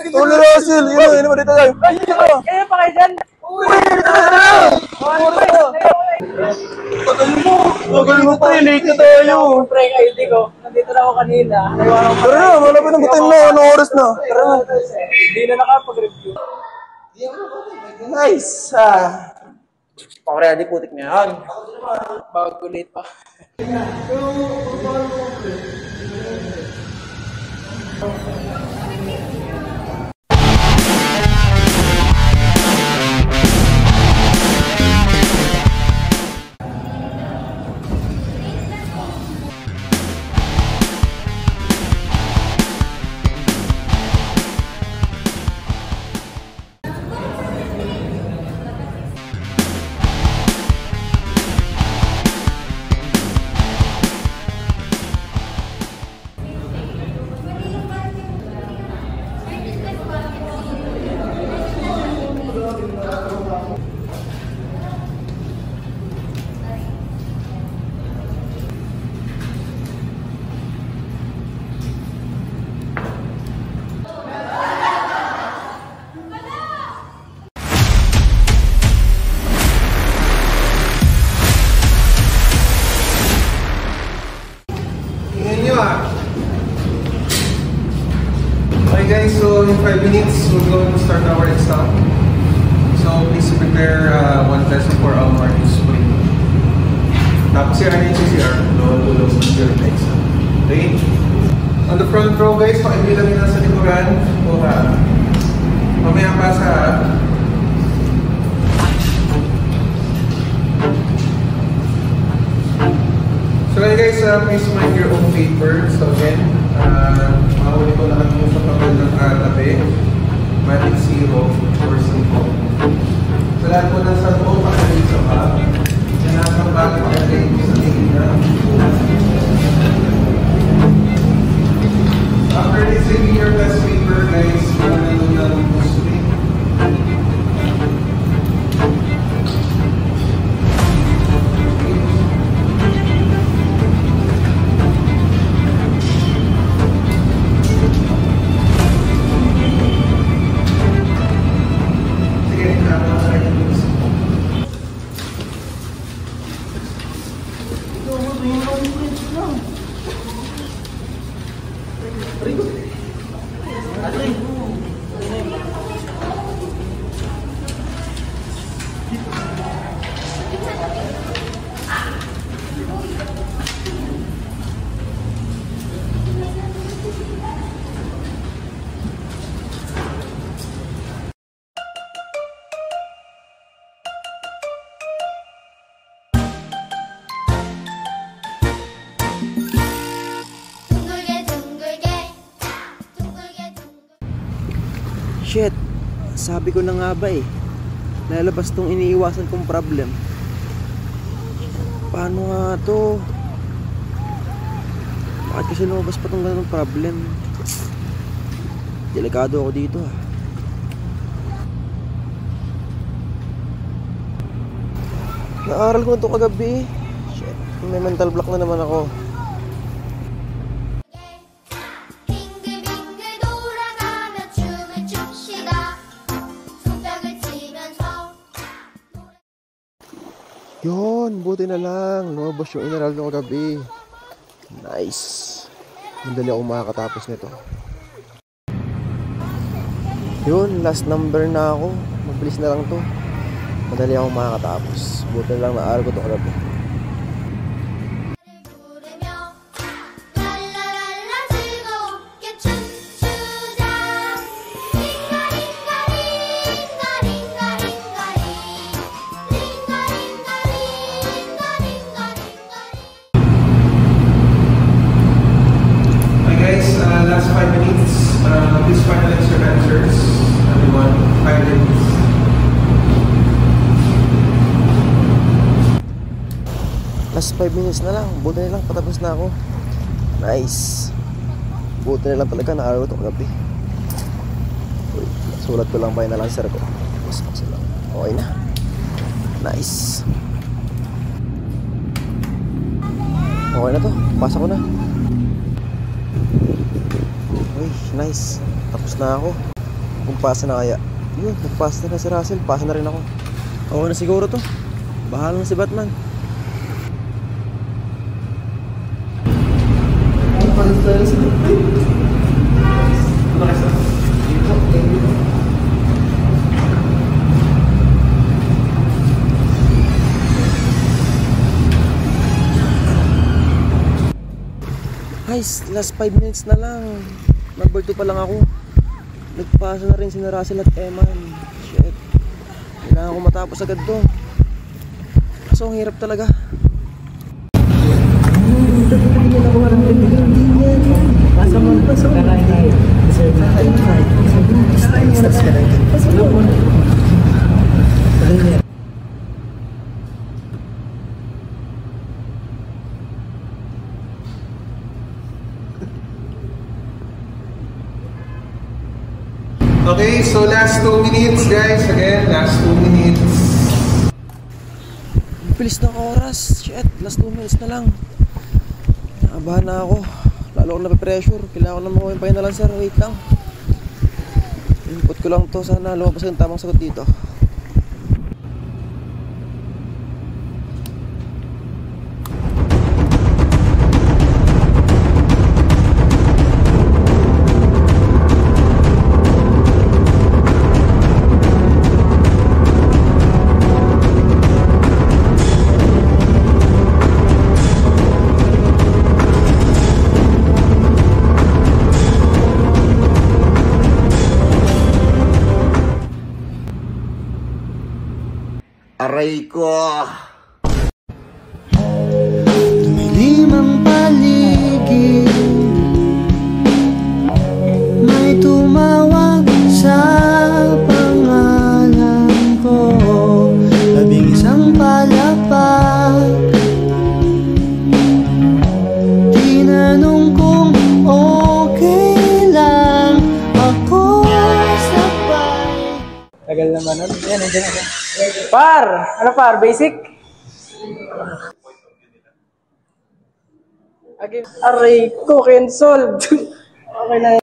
Tony Russell, yun mo dito tayo. Kaya pa kayo dyan? Tagal mo tayo, late na tayo. Pre, ID ko. Nandito na ako kanina. Tara na, malapit ng butin na, anong oras na? Tara na. Hindi na nakapag-review. Nice! Pakuraya, putik na yan. Bago late pa. Okay guys, so in 5 minutes we're going to start our exam. So please prepare one lesson for our Marcus Spring. Tapos si Arnie CCR, tulong sa your exam. Okay? On the front row guys, pakibilang nila sa likuran. Kuha. Mamaya pasa ha. So guys, please mind your own paper. So again, mahuli ko na kami sa papel ng tabi. Matic 0 or 0. So lahat po ng 10 pakilig sa bag. Yan nasa bag pakilig sa tingin na. After receiving your test paper guys, mahuli ko na ng posting. Shit, sabi ko na nga ba eh, lalabas tong iniiwasan kong problem. Paano nga to? Bakit kasi lumabas pa tong ganung problem? Delikado ako dito ah. Naaral ko na to kagabi. Shit, may mental block na naman ako. Yun, buti na lang. Lumabas yung inaral ko kagabi. Nice. Madali ako makakatapos nito. Yun, last number na ako. Mabilis na lang to. Madali ako makakatapos. Buti na lang naaral ko to kagabi. Last 5 minutes. Please finalize your answers. Everyone, 5 minutes. Last 5 minutes na lang. Buti na lang, patapos na ako. Nice. Buti na lang talaga, naaral ko ito kagabi. Sulat ko lang pa yun na lang, sir ko. Okay na. Nice. Okay na to, pasa ko na. Uy, nice. Tapos na ako. kung pasa na kaya. Yun, nagpasa na si Russell, pasa na rin ako. Oo na siguro to. Bahala na si Batman. Guys, last 5 minutes na lang. Number 2 pa lang ako. Nagpasa na rin si Russell at Eman. Shit. Kailangan ko matapos agad to. Kaso ang hirap talaga. Okay, so last 2 minutes guys. Again, last 2 minutes. Ang bilis ng oras. Shit, last 2 minutes na lang. Nakabahan na ako. Lalo akong nape-pressure. Kailangan ko na makuha yung final answer. Wait lang. Input ko lang to. Sana lumabas yung tamang sagot dito. Aray ko! Dumilim ang paligid, may tumawag sa pangalan ko. Labing-isang palapag, tinanong kung okay lang ako sabay. Tagal naman nun. Yan, nandiyan na. Par! Ano par? Basic? Again. Aray ko, cancel. Okay na.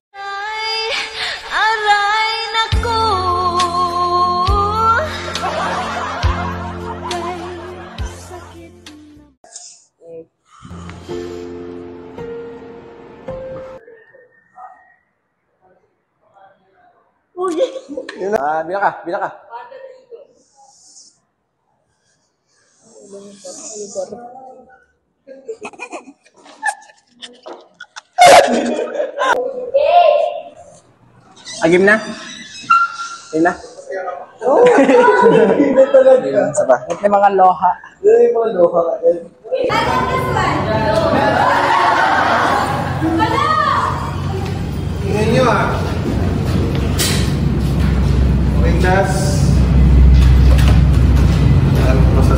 Aray nako. Sakit Bila ka, bila ka. Agim na? Agim na? Oo! Hindi talaga. Saba? Ito yung mga loha. Ito yung mga loha. Tingnan nyo ah. Okay, class. Alam ko sa